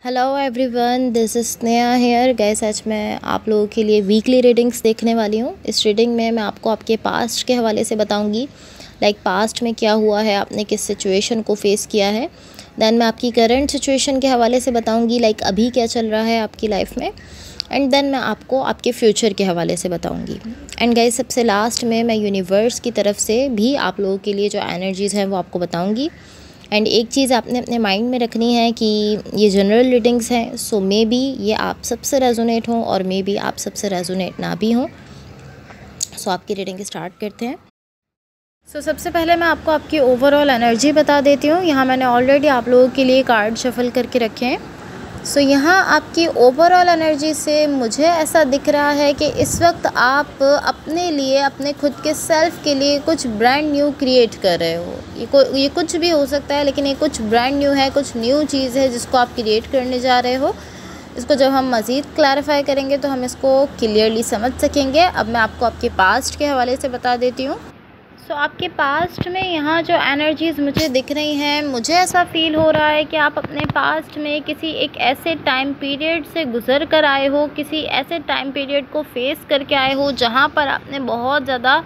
Hello everyone, this is Sneha here. Guys, आज मैं आप लोगों के लिए वीकली रीडिंग्स देखने वाली हूँ। इस रीडिंग में मैं आपको आपके पास्ट के हवाले से बताऊँगी, लाइक पास्ट में क्या हुआ है, आपने किस सिचुएशन को फेस किया है। देन मैं आपकी करंट सिचुएशन के हवाले से बताऊँगी, लाइक अभी क्या चल रहा है आपकी लाइफ में। एंड देन मैं आपको आपके फ्यूचर के हवाले से बताऊँगी। एंड गाइस, सबसे लास्ट में मैं यूनिवर्स की तरफ से भी आप लोगों के लिए जो एनर्जीज़ हैं वो आपको बताऊँगी। एंड एक चीज़ आपने अपने माइंड में रखनी है कि ये जनरल रीडिंग्स हैं, सो मे बी ये आप सबसे रेजोनेट हों और मे बी आप सबसे रेजोनेट ना भी हों। सो आपकी रीडिंग स्टार्ट करते हैं। सबसे पहले मैं आपको आपकी ओवरऑल एनर्जी बता देती हूँ। यहाँ मैंने ऑलरेडी आप लोगों के लिए कार्ड शफल करके रखे हैं। यहाँ आपकी ओवरऑल एनर्जी से मुझे ऐसा दिख रहा है कि इस वक्त आप अपने लिए, अपने खुद के सेल्फ के लिए कुछ ब्रांड न्यू क्रिएट कर रहे हो। ये कुछ भी हो सकता है, लेकिन ये कुछ ब्रांड न्यू है, कुछ न्यू चीज़ है जिसको आप क्रिएट करने जा रहे हो। इसको जब हम मज़ीद क्लैरिफाई करेंगे तो हम इसको क्लियरली समझ सकेंगे। अब मैं आपको आपके पास्ट के हवाले से बता देती हूँ। आपके पास्ट में यहाँ जो एनर्जीज़ मुझे दिख रही हैं, मुझे ऐसा फ़ील हो रहा है कि आप अपने पास्ट में किसी एक ऐसे टाइम पीरियड से गुज़र कर आए हो, किसी ऐसे टाइम पीरियड को फेस करके आए हो जहाँ पर आपने बहुत ज़्यादा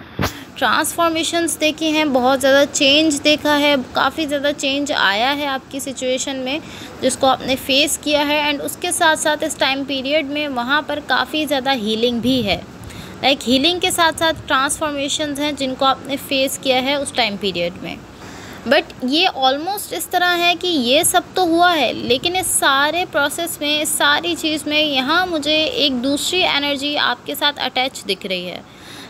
ट्रांसफॉर्मेशंस देखी हैं, बहुत ज़्यादा चेंज देखा है, काफ़ी ज़्यादा चेंज आया है आपकी सिचुएशन में जिसको आपने फेस किया है। एंड उसके साथ साथ इस टाइम पीरियड में वहाँ पर काफ़ी ज़्यादा हीलिंग भी है। लाइक हीलिंग के साथ साथ ट्रांसफॉर्मेशंस हैं जिनको आपने फेस किया है उस टाइम पीरियड में। बट ये ऑलमोस्ट इस तरह है कि ये सब तो हुआ है, लेकिन इस सारे प्रोसेस में, इस सारी चीज़ में यहाँ मुझे एक दूसरी एनर्जी आपके साथ अटैच दिख रही है।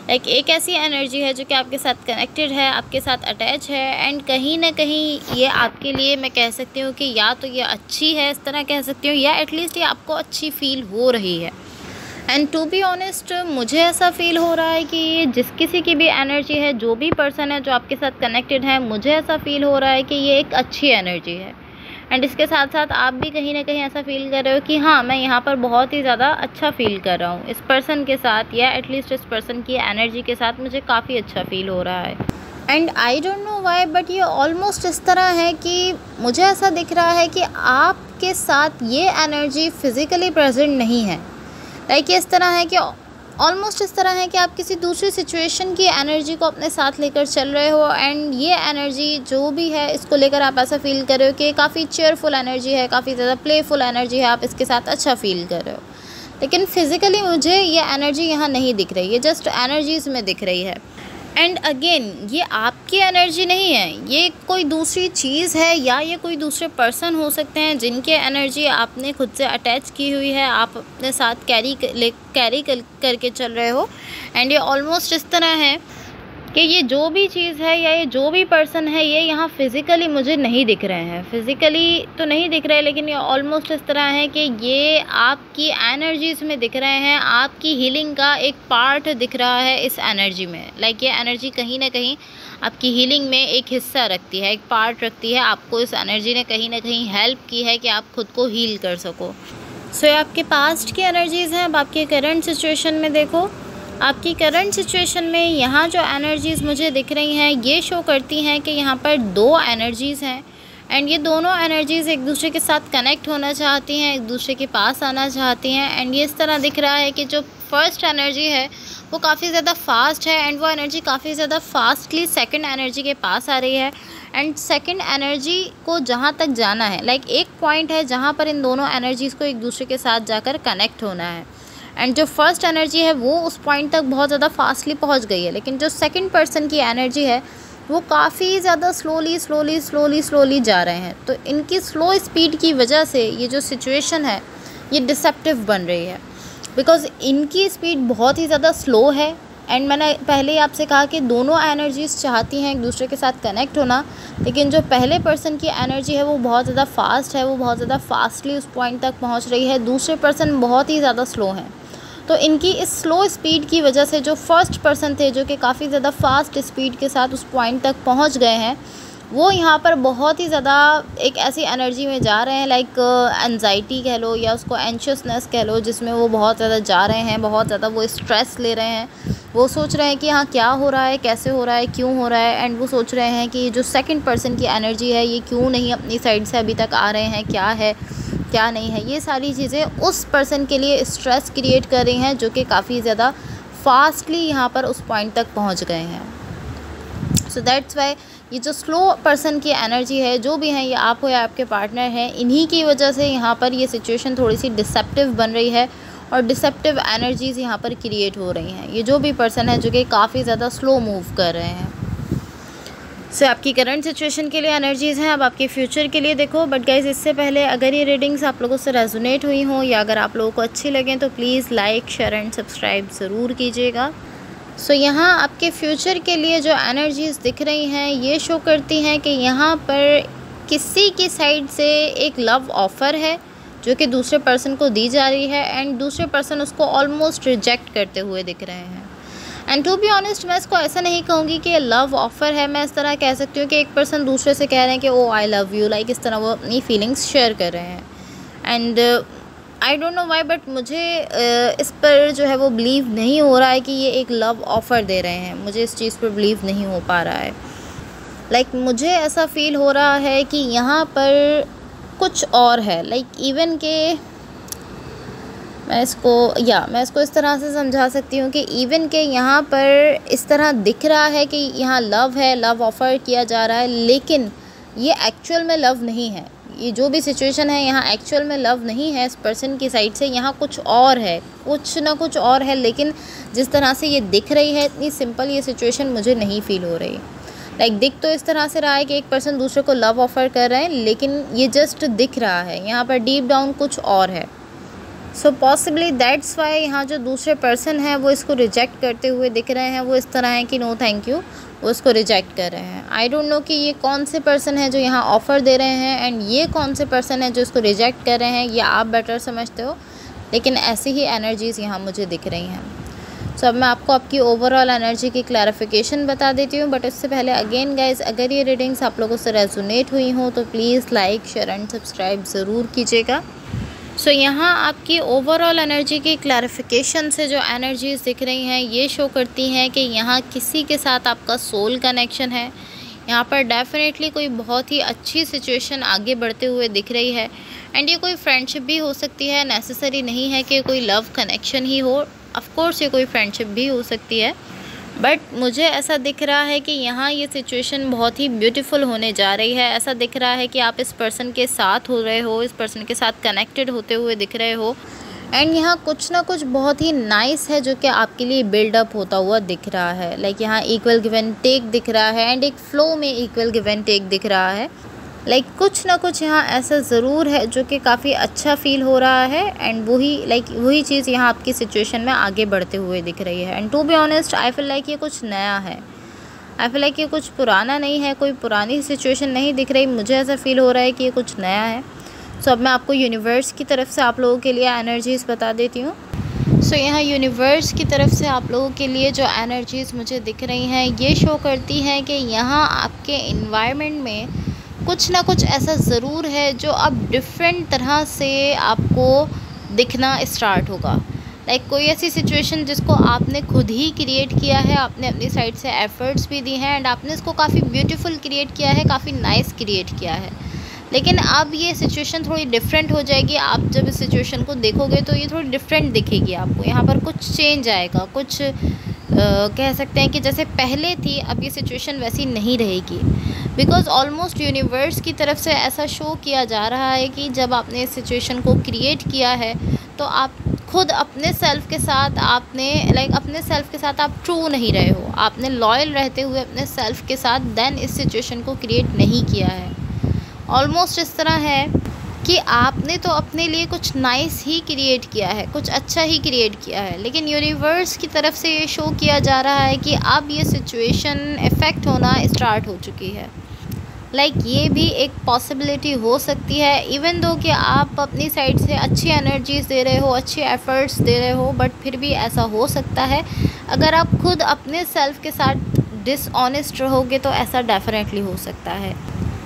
लाइक एक ऐसी एनर्जी है जो कि आपके साथ कनेक्टेड है, आपके साथ अटैच है। एंड कहीं ना कहीं ये आपके लिए, मैं कह सकती हूँ कि या तो ये अच्छी है, इस तरह कह सकती हूँ, या एटलीस्ट ये आपको अच्छी फील हो रही है। एंड टू बी ऑनेस्ट, मुझे ऐसा फ़ील हो रहा है कि ये जिस किसी की भी एनर्जी है, जो भी पर्सन है जो आपके साथ कनेक्टेड है, मुझे ऐसा फ़ील हो रहा है कि ये एक अच्छी एनर्जी है। एंड इसके साथ साथ आप भी कहीं ना कहीं ऐसा फ़ील कर रहे हो कि हाँ, मैं यहाँ पर बहुत ही ज़्यादा अच्छा फ़ील कर रहा हूँ इस पर्सन के साथ, या एटलीस्ट इस पर्सन की एनर्जी के साथ मुझे काफ़ी अच्छा फ़ील हो रहा है। And I don't know why, but ये ऑलमोस्ट इस तरह है कि मुझे ऐसा दिख रहा है कि आपके साथ ये एनर्जी फ़िज़िकली प्रेजेंट नहीं है। लाइक इस तरह है कि ऑलमोस्ट इस तरह है कि आप किसी दूसरी सिचुएशन की एनर्जी को अपने साथ लेकर चल रहे हो। एंड ये एनर्जी जो भी है, इसको लेकर आप ऐसा फील कर रहे हो कि काफ़ी चेयरफुल एनर्जी है, काफ़ी ज़्यादा प्लेफुल एनर्जी है, आप इसके साथ अच्छा फील कर रहे हो। लेकिन फिज़िकली मुझे ये एनर्जी यहाँ नहीं दिख रही है, जस्ट एनर्जीज़ में दिख रही है। एंड अगेन, ये आपकी एनर्जी नहीं है, ये कोई दूसरी चीज़ है, या ये कोई दूसरे पर्सन हो सकते हैं जिनके एनर्जी आपने खुद से अटैच की हुई है, आप अपने साथ कैरी करके चल रहे हो। एंड ये ऑलमोस्ट इस तरह है कि ये जो भी चीज़ है या ये जो भी पर्सन है, ये यहाँ फिज़िकली मुझे नहीं दिख रहे हैं। फिज़िकली तो नहीं दिख रहे, लेकिन ये ऑलमोस्ट इस तरह है कि ये आपकी एनर्जीज़ में दिख रहे हैं, आपकी हीलिंग का एक पार्ट दिख रहा है इस एनर्जी में। लाइक ये एनर्जी कहीं ना कहीं आपकी हीलिंग में एक हिस्सा रखती है, एक पार्ट रखती है। आपको इस एनर्जी ने कहीं ना कहीं हेल्प की है कि आप खुद को हील कर सको। ये आपके पास्ट की एनर्जीज़ हैं। अब आपके करंट सिचुएशन में देखो, आपकी करंट सिचुएशन में यहाँ जो एनर्जीज़ मुझे दिख रही हैं, ये शो करती हैं कि यहाँ पर दो एनर्जीज़ हैं। एंड ये दोनों एनर्जीज़ एक दूसरे के साथ कनेक्ट होना चाहती हैं, एक दूसरे के पास आना चाहती हैं। एंड ये इस तरह दिख रहा है कि जो फर्स्ट एनर्जी है वो काफ़ी ज़्यादा फास्ट है, एंड वो एनर्जी काफ़ी ज़्यादा फास्टली सेकंड एनर्जी के पास आ रही है। एंड सेकंड एनर्जी को जहाँ तक जाना है, लाइक एक पॉइंट है जहाँ पर इन दोनों एनर्जीज़ को एक दूसरे के साथ जाकर कनेक्ट होना है। एंड जो फर्स्ट एनर्जी है वो उस पॉइंट तक बहुत ज़्यादा फास्टली पहुंच गई है, लेकिन जो सेकंड पर्सन की एनर्जी है वो काफ़ी ज़्यादा स्लोली जा रहे हैं। तो इनकी स्लो स्पीड की वजह से ये जो सिचुएशन है ये डिसेप्टिव बन रही है, बिकॉज़ इनकी स्पीड बहुत ही ज़्यादा स्लो है। एंड मैंने पहले ही आपसे कहा कि दोनों एनर्जीज़ चाहती हैं एक दूसरे के साथ कनेक्ट होना, लेकिन जो पहले पर्सन की एनर्जी है वो बहुत ज़्यादा फास्ट है, वो बहुत ज़्यादा फास्टली उस पॉइंट तक पहुंच रही है। दूसरे पर्सन बहुत ही ज़्यादा स्लो हैं। तो इनकी इस स्लो स्पीड की वजह से जो फर्स्ट पर्सन थे, जो कि काफ़ी ज़्यादा फास्ट स्पीड के साथ उस पॉइंट तक पहुंच गए हैं, वो यहाँ पर बहुत ही ज़्यादा एक ऐसी एनर्जी में जा रहे हैं, लाइक एंजाइटी कह लो या उसको एंशियसनेस कह लो, जिसमें वो बहुत ज़्यादा जा रहे हैं, बहुत ज़्यादा वो स्ट्रेस ले रहे हैं। वो सोच रहे हैं कि हाँ, क्या हो रहा है, कैसे हो रहा है, क्यों हो रहा है। एंड वो सोच रहे हैं कि जो सेकंड पर्सन की एनर्जी है ये क्यों नहीं अपनी साइड से अभी तक आ रहे हैं, क्या है, क्या नहीं है, ये सारी चीज़ें उस पर्सन के लिए स्ट्रेस क्रिएट कर रही हैं, जो कि काफ़ी ज़्यादा फास्टली यहाँ पर उस पॉइंट तक पहुँच गए हैं। सो दैट्स वाई ये जो स्लो पर्सन की एनर्जी है, जो भी है, ये आप हो या आपके पार्टनर हैं, इन्हीं की वजह से यहाँ पर ये सिचुएशन थोड़ी सी डिसेप्टिव बन रही है और डिसेप्टिव एनर्जीज़ यहाँ पर क्रिएट हो रही हैं। ये जो भी पर्सन है जो कि काफ़ी ज़्यादा स्लो मूव कर रहे हैं। सो आपकी करंट सिचुएशन के लिए एनर्जीज़ हैं, अब आपके फ्यूचर के लिए देखो। बट गाइज़, इससे पहले अगर ये रीडिंग्स आप लोगों से रेजोनेट हुई हों या अगर आप लोगों को अच्छी लगें तो please like, share and subscribe ज़रूर कीजिएगा। सो यहाँ आपके फ्यूचर के लिए जो एनर्जीज़ दिख रही हैं, ये शो करती हैं कि यहाँ पर किसी की साइड से एक लव ऑफ़र है जो कि दूसरे पर्सन को दी जा रही है एंड दूसरे पर्सन उसको ऑलमोस्ट रिजेक्ट करते हुए दिख रहे हैं। एंड टू बी ऑनेस्ट, मैं इसको ऐसा नहीं कहूँगी कि लव ऑफ़र है, मैं इस तरह कह सकती हूँ कि एक पर्सन दूसरे से कह रहे हैं कि ओ आई लव यू, लाइक इस तरह वो अपनी फीलिंग्स शेयर कर रहे हैं। And I don't know why, but मुझे इस पर जो है वो बिलीव नहीं हो रहा है कि ये एक लव ऑफ़र दे रहे हैं। मुझे इस चीज़ पर बिलीव नहीं हो पा रहा है। लाइक मुझे ऐसा फ़ील हो रहा है कि यहाँ पर कुछ और है। लाइक इवन के मैं इसको इस तरह से समझा सकती हूँ कि इवन के यहाँ पर इस तरह दिख रहा है कि यहाँ लव है, लव ऑफ़र किया जा रहा है, लेकिन ये एक्चुअल में लव नहीं है। ये जो भी सिचुएशन है यहाँ एक्चुअल में लव नहीं है इस पर्सन की साइड से, यहाँ कुछ और है, कुछ ना कुछ और है। लेकिन जिस तरह से ये दिख रही है, इतनी सिंपल ये सिचुएशन मुझे नहीं फ़ील हो रही। लाइक दिख तो इस तरह से रहा है कि एक पर्सन दूसरे को लव ऑफ़र कर रहे हैं, लेकिन ये जस्ट दिख रहा है, यहाँ पर डीप डाउन कुछ और है। सो पॉसिबली दैट्स वाई यहाँ जो दूसरे पर्सन है वो इसको रिजेक्ट करते हुए दिख रहे हैं। वो इस तरह है कि नो थैंक यू, वो इसको रिजेक्ट कर रहे हैं। आई डोंट नो कि ये कौन से पर्सन है जो यहाँ ऑफ़र दे रहे हैं एंड ये कौन से पर्सन है जो इसको रिजेक्ट कर रहे हैं, ये आप बेटर समझते हो, लेकिन ऐसी ही एनर्जीज़ यहाँ मुझे दिख रही हैं। सो अब मैं आपको आपकी ओवरऑल एनर्जी की क्लैरिफिकेशन बता देती हूँ। बट उससे पहले अगेन गाइज़, अगर ये रीडिंग्स आप लोगों से रेजोनेट हुई हों तो please like, share and subscribe ज़रूर कीजिएगा। सो यहाँ आपकी ओवरऑल एनर्जी की क्लैरिफिकेशन से जो एनर्जीज़ दिख रही हैं, ये शो करती हैं कि यहाँ किसी के साथ आपका सोल कनेक्शन है। यहाँ पर डेफिनेटली कोई बहुत ही अच्छी सिचुएशन आगे बढ़ते हुए दिख रही है एंड ये कोई फ्रेंडशिप भी हो सकती है, नेसेसरी नहीं है कि कोई लव कनेक्शन ही हो। ऑफ कोर्स ये कोई फ्रेंडशिप भी हो सकती है, बट मुझे ऐसा दिख रहा है कि यहाँ ये सिचुएशन बहुत ही ब्यूटीफुल होने जा रही है। ऐसा दिख रहा है कि आप इस पर्सन के साथ हो रहे हो, इस पर्सन के साथ कनेक्टेड होते हुए दिख रहे हो एंड यहाँ कुछ ना कुछ बहुत ही नाइस है जो कि आपके लिए बिल्डअप होता हुआ दिख रहा है। लाइक यहाँ इक्वल गिव एंड टेक दिख रहा है एंड एक फ़्लो में इक्वल गिव एंड टेक दिख रहा है। लाइक कुछ ना कुछ यहाँ ऐसा ज़रूर है जो कि काफ़ी अच्छा फ़ील हो रहा है एंड वही चीज़ यहाँ आपकी सिचुएशन में आगे बढ़ते हुए दिख रही है। And to be honest, I feel like ये कुछ नया है। आई फील लाइक ये कुछ पुराना नहीं है, कोई पुरानी सिचुएशन नहीं दिख रही। मुझे ऐसा फ़ील हो रहा है कि ये कुछ नया है। सो अब मैं आपको यूनिवर्स की तरफ से आप लोगों के लिए एनर्जीज़ बता देती हूँ। सो यहाँ यूनिवर्स की तरफ से आप लोगों के लिए जो एनर्जीज़ मुझे दिख रही हैं, ये शो करती हैं कि यहाँ आपके इन्वायरमेंट में कुछ ना कुछ ऐसा ज़रूर है जो अब डिफरेंट तरह से आपको दिखना स्टार्ट होगा। लाइक कोई ऐसी सिचुएशन जिसको आपने खुद ही क्रिएट किया है, आपने अपनी साइड से एफ़र्ट्स भी दी हैं एंड आपने इसको काफ़ी ब्यूटीफुल क्रिएट किया है, काफ़ी नाइस क्रिएट किया है। लेकिन अब ये सिचुएशन थोड़ी डिफरेंट हो जाएगी। आप जब इस सिचुएशन को देखोगे तो ये थोड़ी डिफरेंट दिखेगी आपको। यहाँ पर कुछ चेंज आएगा, कुछ कह सकते हैं कि जैसे पहले थी, अब ये सिचुएशन वैसी नहीं रहेगी। बिकॉज़ ऑलमोस्ट यूनिवर्स की तरफ से ऐसा शो किया जा रहा है कि जब आपने इस सिचुएशन को क्रिएट किया है तो आप खुद अपने सेल्फ के साथ अपने सेल्फ के साथ आप ट्रू नहीं रहे हो। आपने लॉयल रहते हुए अपने सेल्फ के साथ देन इस सिचुएशन को क्रिएट नहीं किया है। ऑलमोस्ट इस तरह है कि आपने तो अपने लिए कुछ नाइस ही क्रिएट किया है, कुछ अच्छा ही क्रिएट किया है, लेकिन यूनिवर्स की तरफ से ये शो किया जा रहा है कि अब ये सिचुएशन इफ़ेक्ट होना स्टार्ट हो चुकी है। लाइक ये भी एक पॉसिबिलिटी हो सकती है, इवन दो कि आप अपनी साइड से अच्छी एनर्जीज़ दे रहे हो, अच्छे एफ़र्ट्स दे रहे हो, बट फिर भी ऐसा हो सकता है अगर आप खुद अपने सेल्फ के साथ डिसऑनेस्ट रहोगे तो ऐसा डेफिनेटली हो सकता है।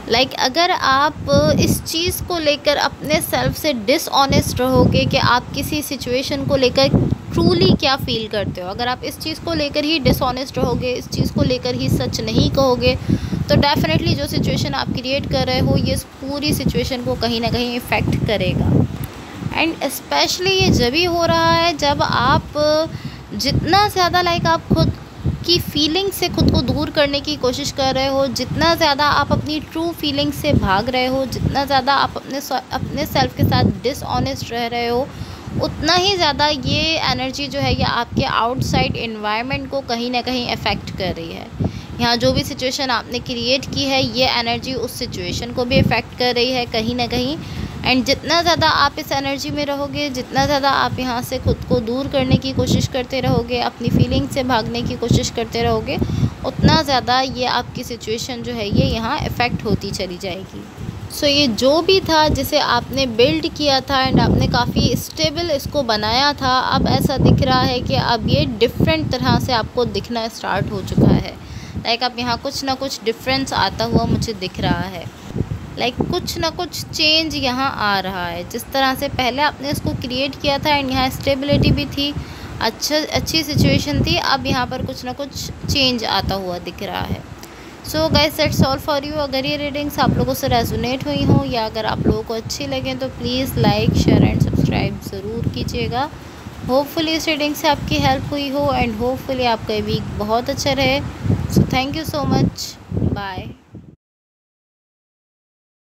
लाइक अगर आप इस चीज़ को लेकर अपने सेल्फ से डिसऑनेस्ट रहोगे कि आप किसी सिचुएशन को लेकर ट्रूली क्या फ़ील करते हो, अगर आप इस चीज़ को लेकर ही डिसऑनेस्ट रहोगे, इस चीज़ को लेकर ही सच नहीं कहोगे, तो डेफ़िनेटली जो सिचुएशन आप क्रिएट कर रहे हो ये इस पूरी सिचुएशन को कहीं ना कहीं इफ़ेक्ट करेगा। एंड स्पेशली ये जब ही हो रहा है जब आप जितना ज़्यादा आप खुद की फीलिंग से खुद को दूर करने की कोशिश कर रहे हो, जितना ज़्यादा आप अपनी ट्रू फीलिंग से भाग रहे हो, जितना ज़्यादा आप अपने सेल्फ के साथ डिसऑनेस्ट रह रहे हो, उतना ही ज़्यादा ये एनर्जी जो है ये आपके आउटसाइड एनवायरनमेंट को कहीं ना कहीं अफेक्ट कर रही है। यहाँ जो भी सिचुएशन आपने क्रिएट की है ये एनर्जी उस सिचुएशन को भी अफेक्ट कर रही है कहीं ना कहीं। एंड जितना ज़्यादा आप इस एनर्जी में रहोगे, जितना ज़्यादा आप यहाँ से खुद को दूर करने की कोशिश करते रहोगे, अपनी फीलिंग से भागने की कोशिश करते रहोगे, उतना ज़्यादा ये आपकी सिचुएशन जो है ये यहाँ इफ़ेक्ट होती चली जाएगी। सो ये जो भी था जिसे आपने बिल्ड किया था एंड आपने काफ़ी स्टेबल इसको बनाया था, अब ऐसा दिख रहा है कि अब ये डिफरेंट तरह से आपको दिखना स्टार्ट हो चुका है। अब यहाँ कुछ ना कुछ डिफरेंस आता हुआ मुझे दिख रहा है। कुछ ना कुछ चेंज यहाँ आ रहा है। जिस तरह से पहले आपने इसको क्रिएट किया था एंड यहाँ स्टेबिलिटी भी थी, अच्छी सिचुएशन थी, अब यहाँ पर कुछ ना कुछ चेंज आता हुआ दिख रहा है। So guys that's all for you. अगर ये रीडिंग्स आप लोगों से रेजोनेट हुई हों या अगर आप लोगों को अच्छी लगें तो please like, share and subscribe ज़रूर कीजिएगा। होपफुली इस रीडिंग से आपकी हेल्प हुई हो एंड होपफुली आपका वीक बहुत अच्छा रहे। So thank you so much. Bye.